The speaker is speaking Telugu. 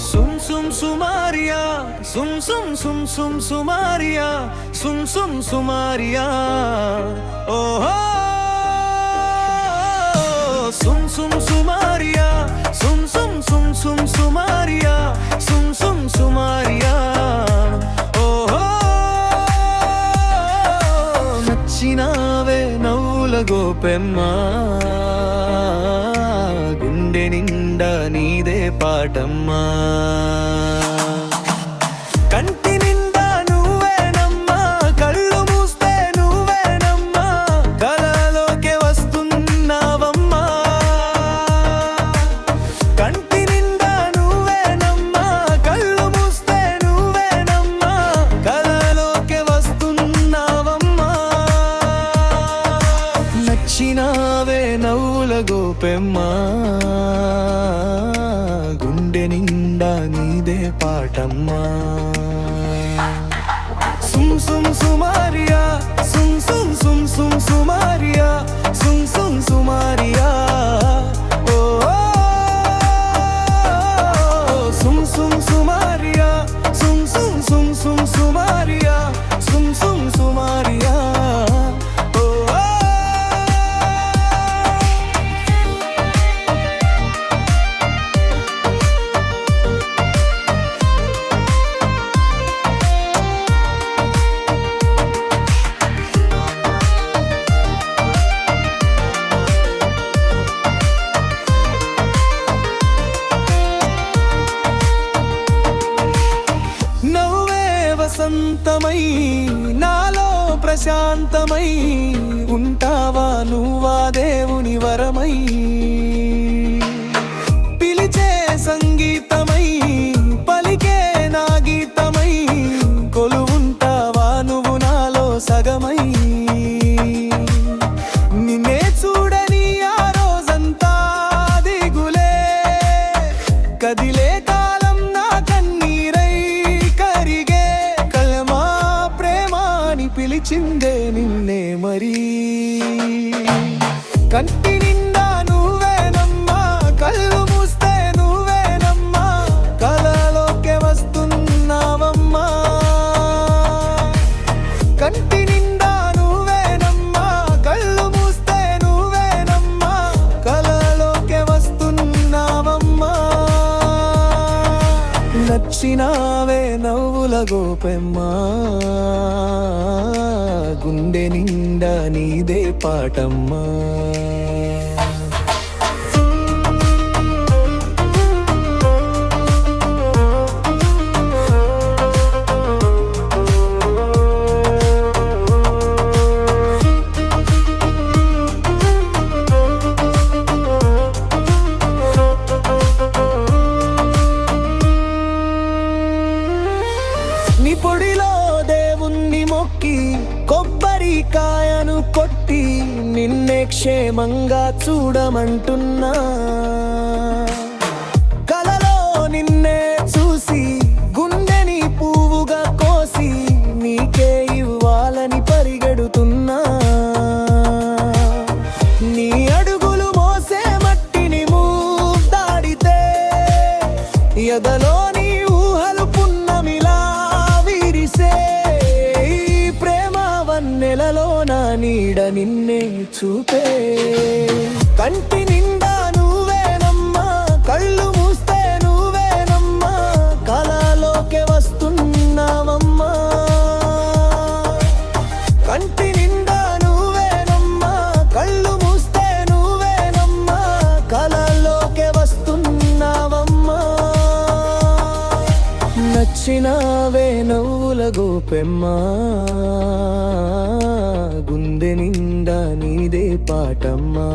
సుమ్ సుమ్ సుమారియా సుమ్ సుమ్ సుమ్ సుమ్ సుమారియా సుమ్ సుమ్ సుమారియా ఓహో సుమ్ సుమ్ సుమారియా సుమ్ సుమ్ సుమ్ సుమ్ సుమారియా సుమ్ సుమ్ సుమారియా ఓహో నచ్చినావే నవ్వుల గోపెమ్మా గుండె నిండా నీదే పాటమ్మా కంటి నిండా నువ్వేనమ్మా కళ్ళు మూస్తే నువ్వేనమ్మా కలలోకే వస్తున్నావమ్మా కంటి నిండా నువ్వేనమ్మా కళ్ళు మూస్తే నువ్వేనమ్మా కలలోకే వస్తున్నావమ్మా నచ్చినావే నవ్వుల గోపెమ్మా గుండె నిండా నీదే పాటమ్మా సుమ్ సుమ్ సుమారియా సుమ్ సుమ్ సుమ్ సుమ్ సుమారియా సుమ్ సుమ్ సుమారియా ఓ సుమ్ సుమ్ సుమారియా సుమ్ సుమ్ సుమ్ సుమ్ సుమారియా సుమ్ సుమ్ సుమారియా వసంతమై నాలో ప్రశాంతమై ఉంటావా నువ్వా దేవుని వరమై పిలిచే సంగీతమై పలికే నా గీతమై కొలువుంటావా నువ్వు నాలో సగమై నిన్నే చూడని ఆ రోజంతా దిగులే కదిలే పిలిచిందే నిన్నే మరి కంటి నిండా నువ్వేనమ్మా కళ్ళు మూస్తే నువ్వేనమ్మా కలలోకే వస్తున్నావమ్మా కంటి నిండా నువ్వేనమ్మా కళ్ళు మూస్తే నువ్వేనమ్మా కలలోకే వస్తున్నావమ్మా నచ్చినావే నవ్వుల గోపెమ్మా గుండె నిండా నీదే పాటమ్మా నీ పొడిలో దేవుణ్ణి మొక్కి కొబ్బరికాయను కొట్టి నిన్నే క్షేమంగా చూడమంటున్నా కలలో నిన్నే చూసి గుండెని పువ్వుగా కోసి నీకే ఇవ్వాలని పరిగెడుతున్నా నీ అడుగులు మోసే మట్టిని మూదాడితే ఎదలో నెలలో నా నీడ నిన్నే చూపే కంటి నిండా నువ్వేనమ్మా కళ్ళు మూస్తే నువ్వేనమ్మా కలలోకే వస్తున్నావమ్మా కంటి నిండా నువ్వేనమ్మా కళ్ళు మూస్తే నువ్వేనమ్మా కలలోకే వస్తున్నావమ్మా నచ్చినావే నవ్వుల గోపెమ్మా గుండె నిండా నీదే పాటమ్మా